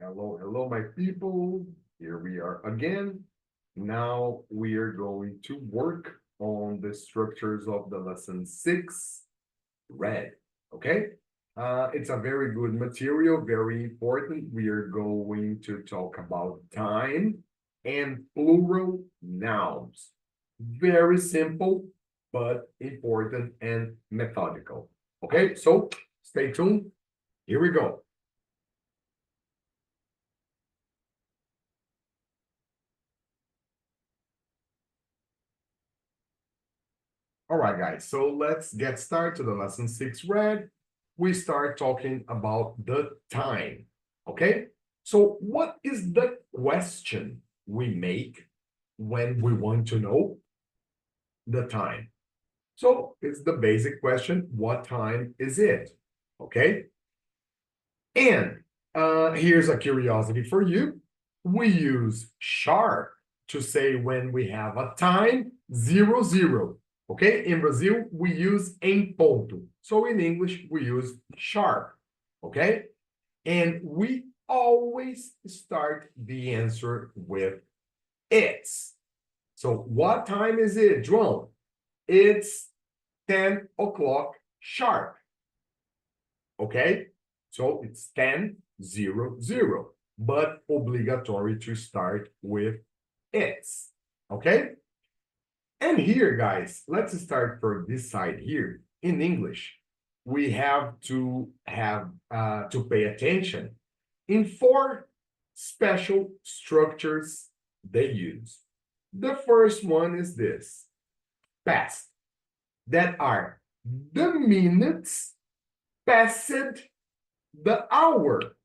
Hello, hello, my people. Here we are again. Now we are going to work on the structures of the lesson 6, red. Okay? It's a very good material, very important. We are going to talk about time and plural nouns. Very simple, but important and methodical. Okay, so stay tuned. Here we go. All right, guys, so let's get started to the lesson 6 read. We start talking about the time, okay? So what is the question we make when we want to know the time? So it's the basic question, what time is it? Okay? And here's a curiosity for you. We use sharp to say when we have a time, 00. Okay, in Brazil, we use em ponto. So in English, we use sharp. Okay, and we always start the answer with it's. So what time is it, João? It's 10 o'clock sharp. Okay, so it's 10:00, but obligatory to start with it's. Okay. And here, guys, let's start from this side here. In English, we have to pay attention in 4 special structures they use. The first one is this, past, that are the minutes passed the hour.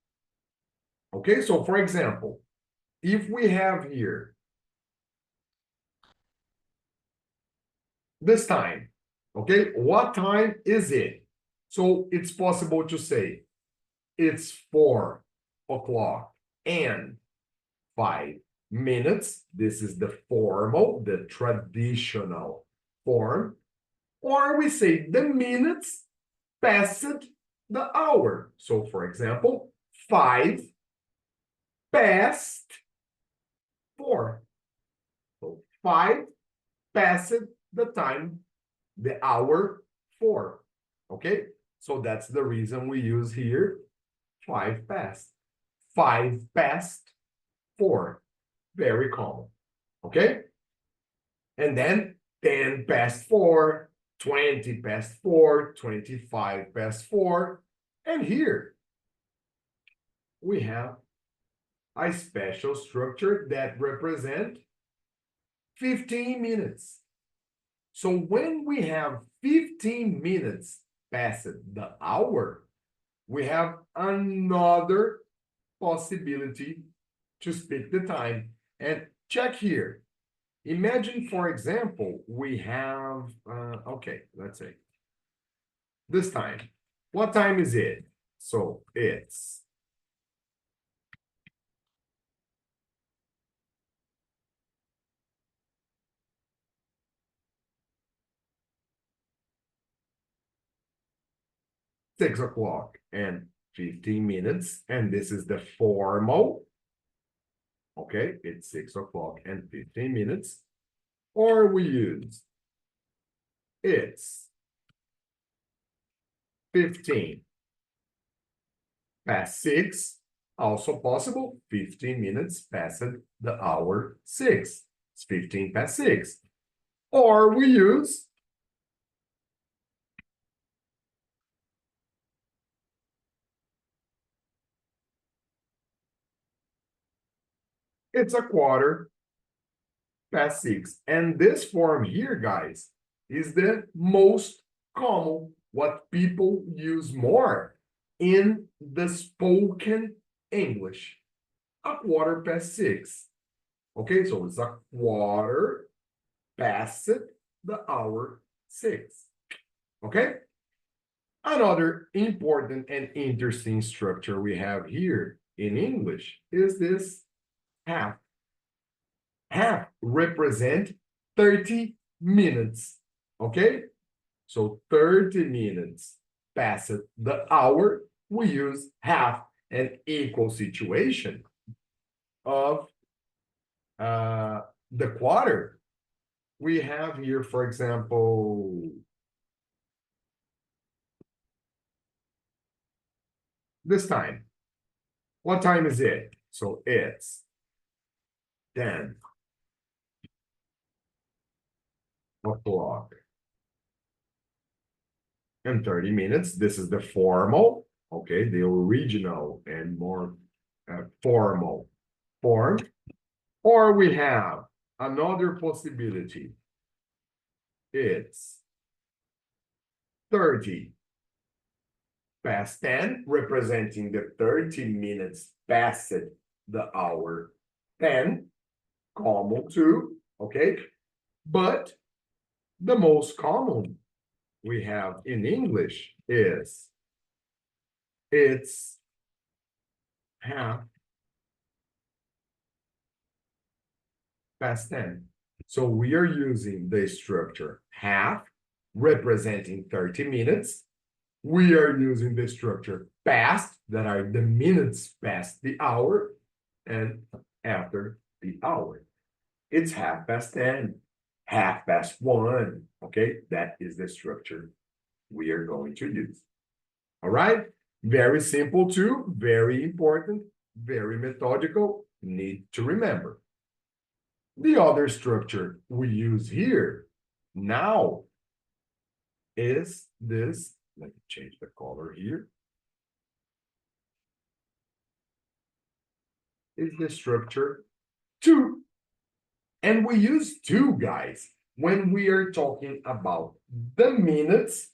Okay, so for example, if we have here this time, okay, what time is it? So it's possible to say it's 4 o'clock and 5 minutes. This is the formal, the traditional form. Or we say the minutes passed the hour. So for example, 5 past 4. So 5 passed the time, the hour 4. Okay, so that's the reason we use here 5 past. 5 past 4. Very common. Okay, and then 10 past 4, 20 past 4, 25 past 4. And here we have a special structure that represent 15 minutes. So when we have 15 minutes past the hour, we have another possibility to speak the time. And check here. Imagine, for example, we have, okay, let's say, this time. What time is it? So it's 6 o'clock and 15 minutes. And this is the formal. Okay, it's 6 o'clock and 15 minutes. Or we use it's 15 past 6. Also possible, 15 minutes past the hour 6. It's 15 past 6. Or we use it's a quarter past 6. And this form here, guys, is the most common, what people use more in the spoken English. A quarter past 6. Okay, so it's a quarter past the hour 6. Okay? Another important and interesting structure we have here in English is this half. Half represent 30 minutes. Okay? So 30 minutes past the hour, we use half. an equal situation of the quarter. We have here, for example, this time. What time is it? So it's 10 o'clock and 30 minutes. This is the formal, okay, the original and more formal form. Or we have another possibility. It's 30 past 10, representing the 30 minutes past the hour 10, common too, okay? But the most common we have in English is it's half past 10. So we are using the structure half, representing 30 minutes. We are using the structure past, that are the minutes past the hour, and after the hour. It's half past 10, half past 1, okay? That is the structure we are going to use. All right? Very simple too, very important, very methodical, need to remember. The other structure we use here now is this. Let me change the color here. Is the structure to. And we use to, guys, when we are talking about the minutes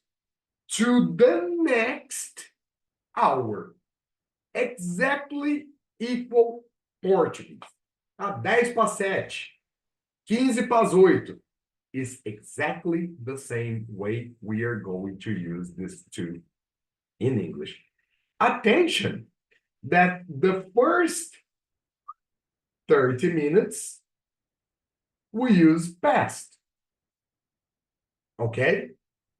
to the next hour. Exactly equal Portuguese. 10 para 7, 15 para 8 is exactly the same way we are going to use this to in English. Attention that the first 30 minutes we use past. Okay?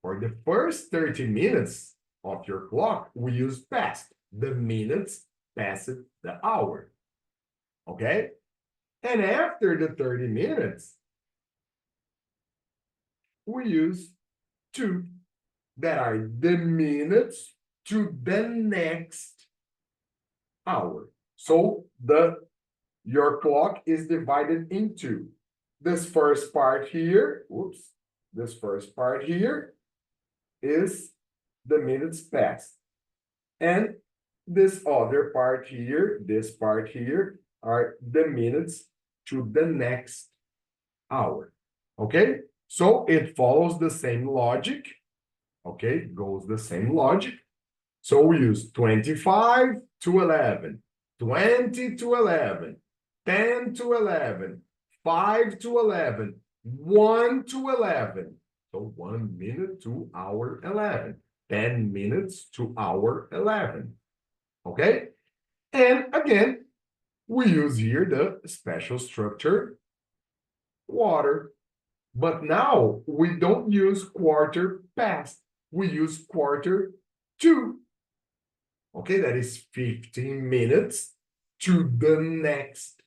For the first 30 minutes of your clock, we use past. The minutes past the hour. Okay? And after the 30 minutes, we use to, that are the minutes to the next hour. So your clock is divided into this first part here. Whoops. This first part here is the minutes past. And this other part here, this part here, are the minutes to the next hour. Okay? So it follows the same logic. Okay? Goes the same logic. So we use 25 to 11, 20 to 11, 10 to 11, 5 to 11, 1 to 11. So 1 minute to hour 11, 10 minutes to hour 11. Okay? And again, we use here the special structure quarter. But now we don't use quarter past. We use quarter to. Okay, that is 15 minutes to the next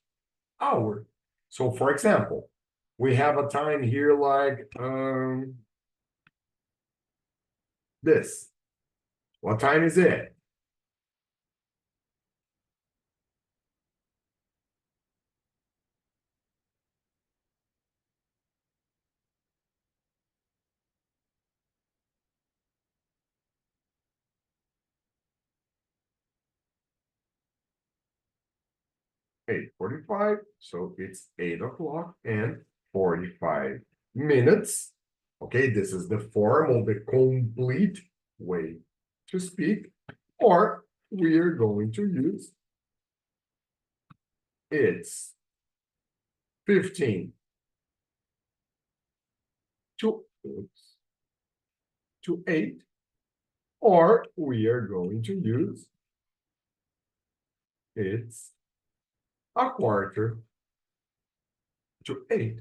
hour. So for example, we have a time here like this. What time is it? Eight 45. So it's 8 o'clock and 45 minutes. Okay, this is the formal, the complete way to speak. Or we are going to use it's 15 to 8, or we are going to use it's a quarter to 8.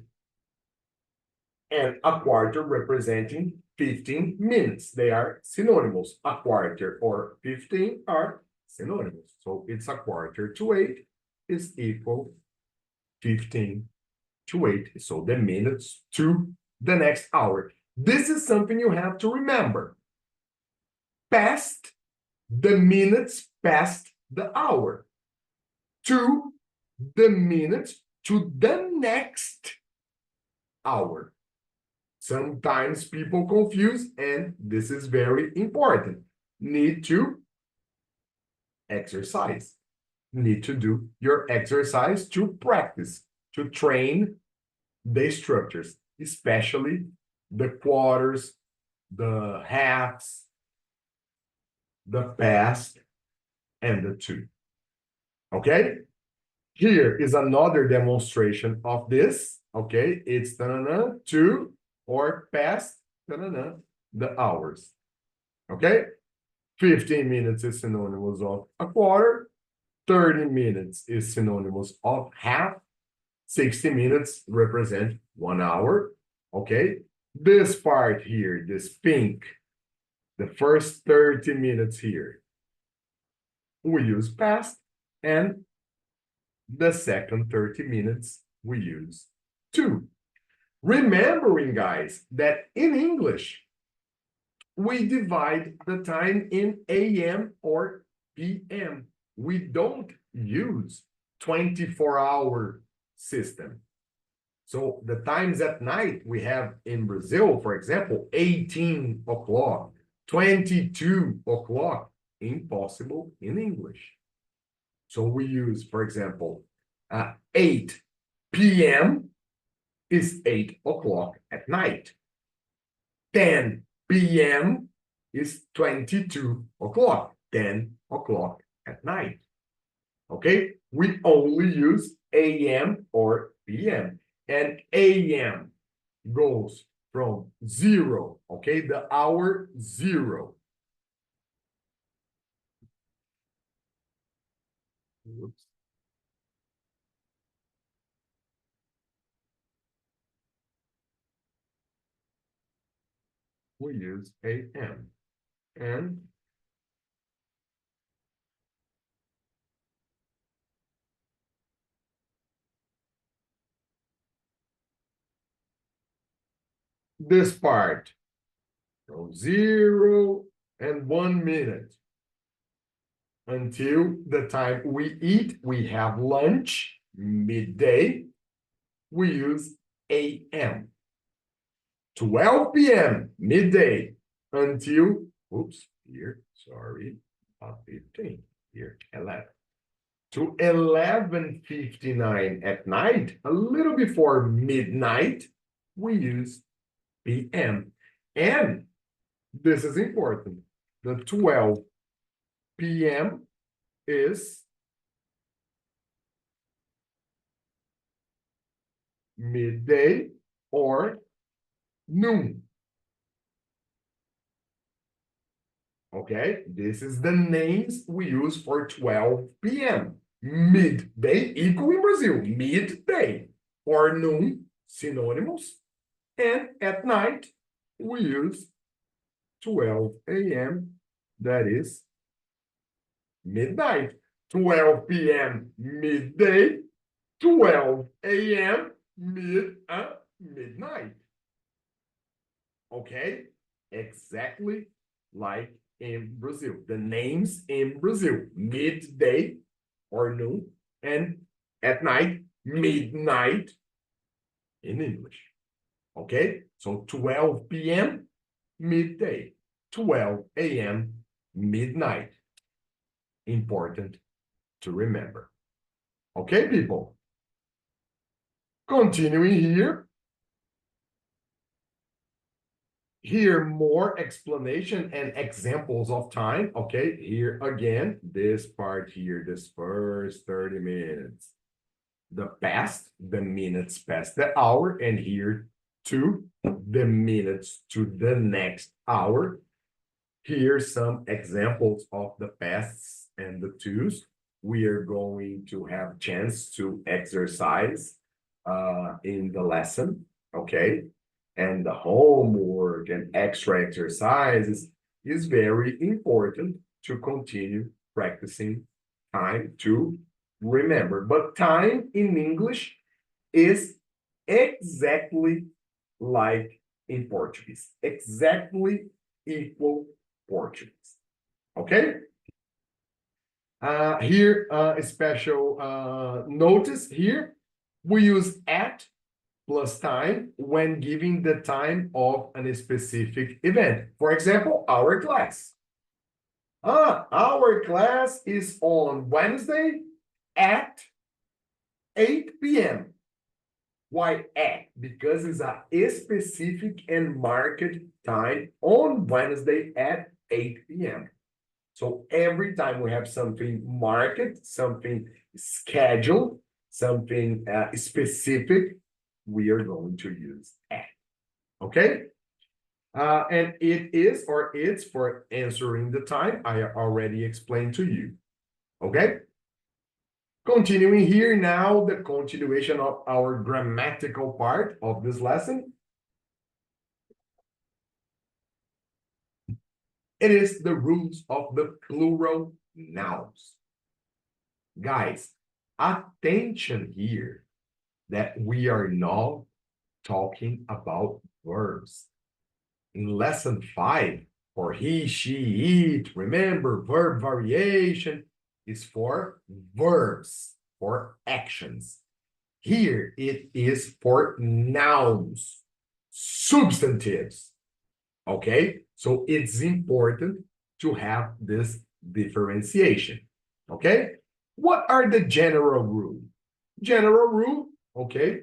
And a quarter representing 15 minutes. They are synonymous. A quarter or 15 are synonymous. So it's a quarter to 8 is equal 15 to 8. So the minutes to the next hour. This is something you have to remember. Past the minutes past the hour. To the minutes to the next hour. Sometimes people confuse, and this is very important. Need to exercise. Need to do your exercise to practice, to train the structures, especially the quarters, the halves, the past, and the to. Okay? Here is another demonstration of this. Okay, it's to or past the hours. Okay, 15 minutes is synonymous of a quarter, 30 minutes is synonymous of half, 60 minutes represent 1 hour. Okay, this part here, this pink, the first 30 minutes here, we use past, and the second 30 minutes we use to. Remembering, guys, that in English, we divide the time in AM or PM. We don't use 24-hour system. So the times at night we have in Brazil, for example, 18 o'clock, 22 o'clock, impossible in English. So we use, for example, 8 p.m. is 8 o'clock at night. 10 p.m. is 22 o'clock, 10 o'clock at night. Okay? We only use a.m. or p.m. And a.m. goes from 0, okay? The hour 0. Oops. We use a.m. And this part from 0 and 1 minute until the time we eat, we have lunch, midday, we use a.m. 12 p.m., midday, until, oops, here, sorry, 15, here, 11. To 11:59 at night, a little before midnight, we use p.m. And this is important. The 12 p.m. is midday or noon. Okay, this is the names we use for 12 p.m. Midday, equal in Brazil, midday, or noon, synonymous. And at night, we use 12 a.m., that is midnight. 12 p.m., midday, 12 a.m., midnight. Okay, exactly like in Brazil. The names in Brazil, midday or noon, and at night, midnight in English. Okay, so 12 p.m., midday, 12 a.m., midnight. Important to remember. Okay, people. Continuing here. Here, more explanation and examples of time. Okay, here again, this part here, this first 30 minutes. The past, the minutes past the hour, and here to the minutes to the next hour. Here some examples of the pasts and the tos. We are going to have chance to exercise in the lesson, okay? And the homework and extra exercises is very important to continue practicing time to remember. But time in English is exactly like in Portuguese, exactly equal Portuguese. Okay? Here, a special notice here, we use at plus time when giving the time of a specific event. For example, our class. Our class is on Wednesday at 8 p.m. Why at? Because it's a specific and market time on Wednesday at 8 p.m. So every time we have something market, something scheduled, something specific, we are going to use at. Okay? And it is or it's for answering the time. I already explained to you. Okay? Continuing here now, the continuation of our grammatical part of this lesson. It is the rules of the plural nouns. Guys, attention here that we are now talking about verbs. In lesson 5, for he, she, it, remember, verb variation is for verbs, for actions. Here it is for nouns, substantives. Okay, so it's important to have this differentiation. Okay, what are the general rule? General rule, okay.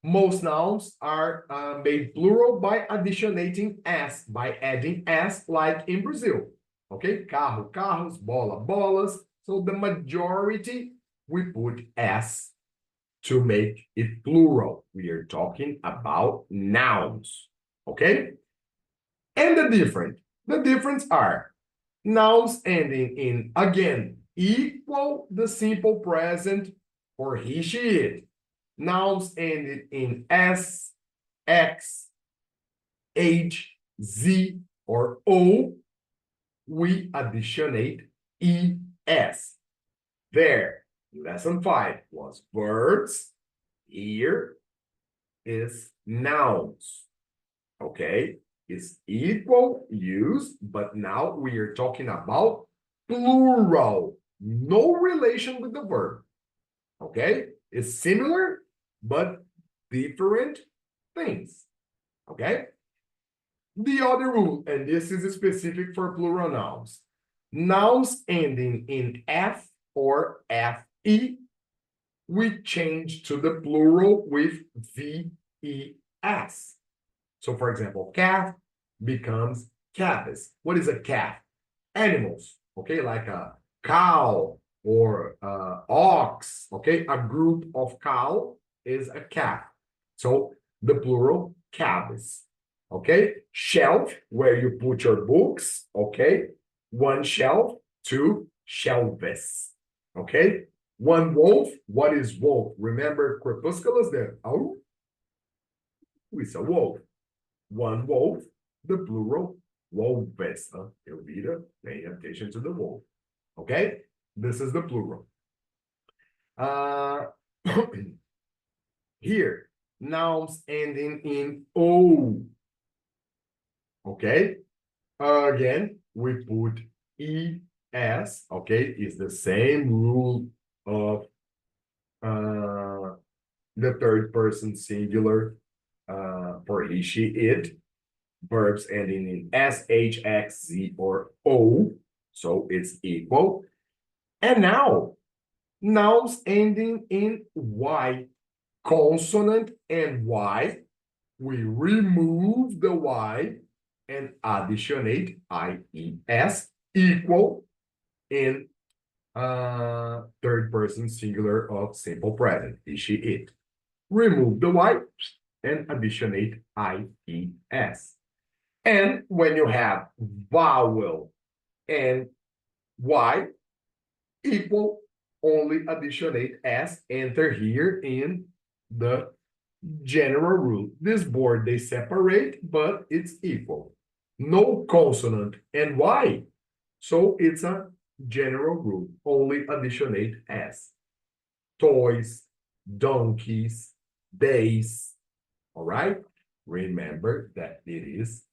Most nouns are made plural by additionating s, by adding s, like in Brazil. Okay, carro, carros, bola, bolas. So the majority, we put s to make it plural. We are talking about nouns. Okay? And the difference are nouns ending in, again, equal the simple present for he, she, it. Nouns ended in s, x, h, z, or o, we additionate es. There, lesson 5 was verbs. Here is nouns. Okay, it's equal use, but now we are talking about plural, no relation with the verb. Okay, it's similar, but different things. Okay, the other rule, and this is specific for plural nouns. Nouns ending in f or fe, we change to the plural with ves. So, for example, calf becomes calves. What is a calf? Animals, okay, like a cow or ox, okay? A group of cow is a calf. So, the plural, calves, okay? Shelf, where you put your books, okay? One shelf, two shelves, okay? One wolf, what is wolf? Remember crepusculus there? Oh, it's a wolf. One wolf, the plural, wolves. Elvira, pay attention to the wolf. Okay? This is the plural. Here, nouns ending in O. Okay? Again, we put es. Okay? It's the same rule of the third person singular for he, she, it. Verbs ending in s, h, x, z, or o. So it's equal. And now, nouns ending in y, consonant and y, we remove the y and additionate ies, equal in third person singular of simple present, he, she, it. Remove the y and additionate ies. And when you have vowel and y equal, only additionate s, enter here in the general rule. This board, they separate, but it's equal. No consonant and y. So it's a general group, only additionate s. Toys, donkeys, days. All right? Remember that it is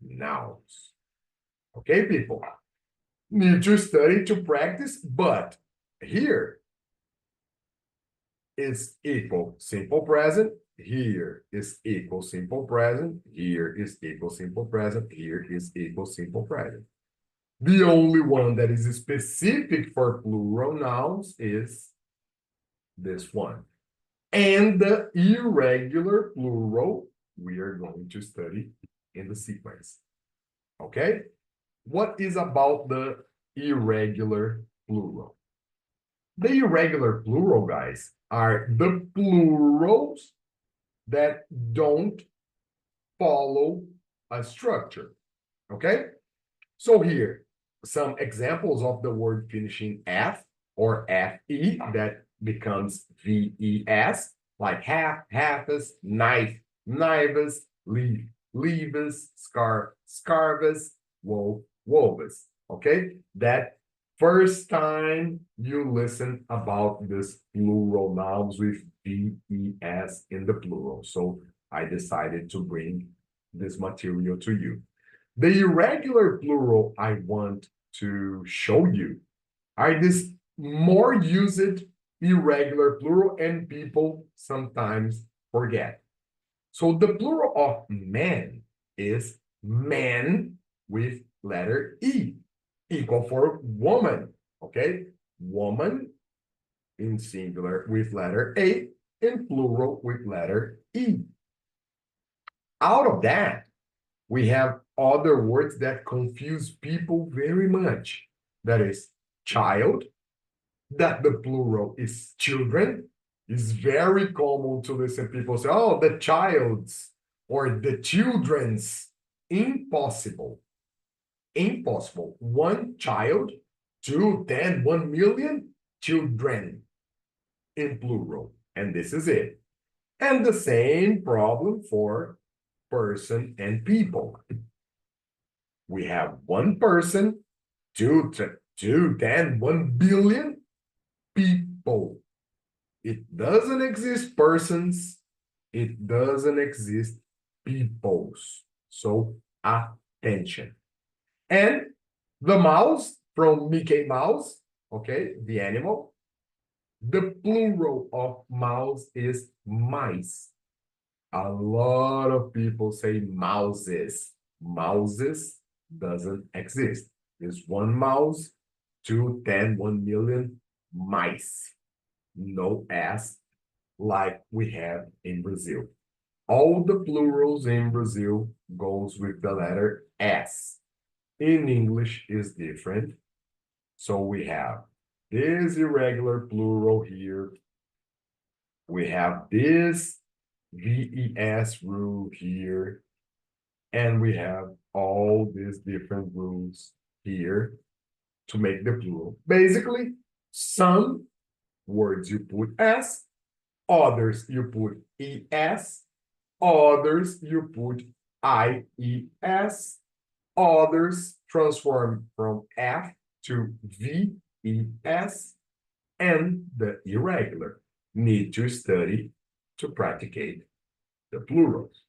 nouns. Okay, people? Need to study to practice, but here is equal simple present. Here is equal simple present. Here is equal simple present. Here is equal simple present. The only one that is specific for plural nouns is this one. And the irregular plural we are going to study in the sequence. Okay? What is about the irregular plural? The irregular plural, guys, are the plurals that don't follow a structure. Okay? So here, some examples of the word finishing F or FE that becomes VES, like half, halfes, knife, knives, leaf, leaves, scarf, scarves, wove, woves. Okay? That first time you listen about this plural nouns with VES in the plural. So I decided to bring this material to you. The irregular plural I want to show you are this more used irregular plural, and people sometimes forget. So the plural of man is man with letter E, equal for woman, okay? Woman in singular with letter A, and plural with letter E. Out of that, we have other words that confuse people very much. That is child, that the plural is children. It's very common to listen people say, oh, the child's or the children's. Impossible. Impossible. One child, 2, 10, 1 million children in plural. And this is it. And the same problem for person and people. We have one person, 2, 10, 1 billion people. It doesn't exist persons. It doesn't exist peoples. So attention. And the mouse from Mickey Mouse, okay, the animal. The plural of mouse is mice. A lot of people say mouses. Mouses doesn't exist. There's one mouse, 2, 10, 1 million mice. No S like we have in Brazil. All the plurals in Brazil goes with the letter S. In English is different. So we have this irregular plural here. We have this VES rule here. And we have all these different rules here to make the plural. Basically, some words you put S, others you put ES, others you put IES, others transform from F to VES, and the irregular need to study to practicate the plurals.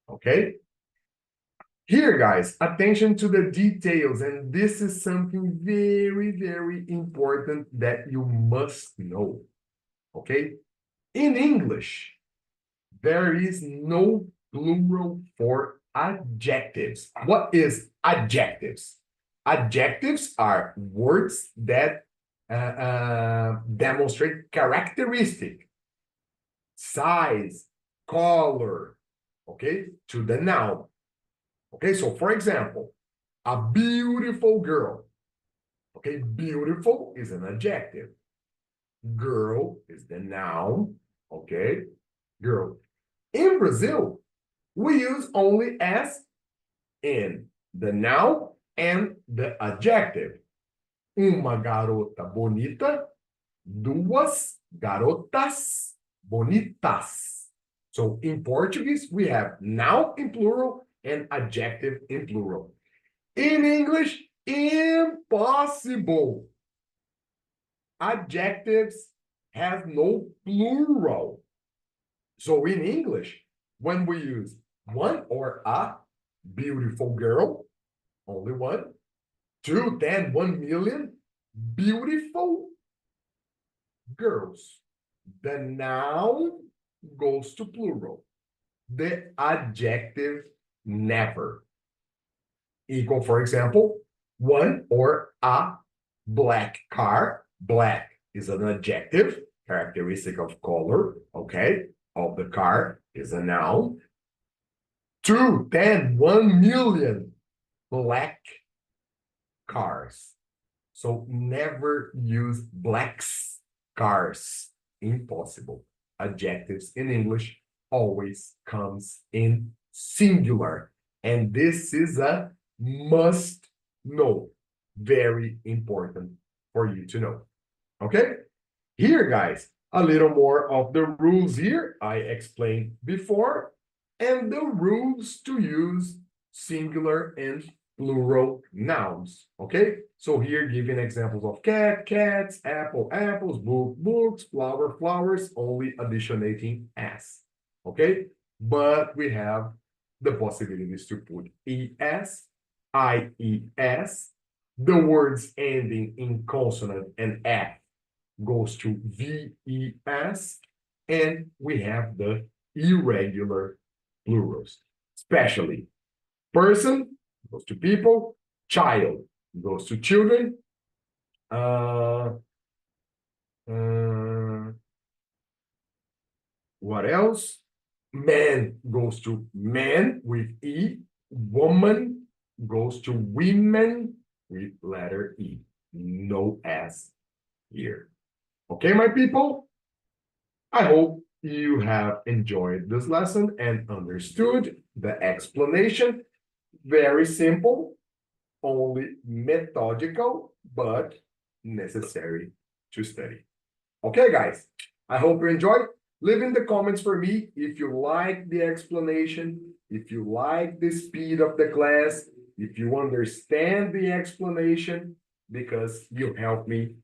Okay? Here, guys, attention to the details, and this is something very, very important that you must know, okay? In English, there is no plural for adjectives. What is adjectives? Adjectives are words that demonstrate characteristic, size, color, okay, to the noun. Okay, so for example, a beautiful girl. Okay, beautiful is an adjective. Girl is the noun. Okay, girl. In Brazil, we use only S in the noun and the adjective. Uma garota bonita, duas garotas bonitas. So in Portuguese, we have noun in plural and adjective in plural. In English, Impossible. Adjectives have no plural. So in English, when we use one or a beautiful girl, only one, two, 10, 1 million beautiful girls. The noun goes to plural. The adjective never. Equal, for example, one or a black car. Black is an adjective, characteristic of color, okay, of the car is a noun. 2, 10, 1 million black cars. So never use blacks cars. Impossible. Adjectives in English always comes in singular. And this is a must know. Very important for you to know. Okay? Here, guys, a little more of the rules here I explained before, and the rules to use singular and plural nouns. Okay? So here, giving examples of cat, cats, apple, apples, book, books, flower, flowers, only additionating s. Okay? But we have the possibilities to put es, ies, the words ending in consonant and f goes to VES, and we have the irregular plurals, especially person goes to people, child goes to children, uh, uh, what else? Man goes to men with E, woman goes to women with letter E, no S here. Okay, my people? I hope you have enjoyed this lesson and understood the explanation. Very simple, only methodical, but necessary to study. Okay, guys, I hope you enjoyed. Leave in the comments for me if you like the explanation, if you like the speed of the class, if you understand the explanation, because you help me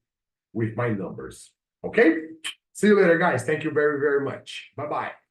with my numbers. Okay? See you later, guys. Thank you very, very much. Bye-bye.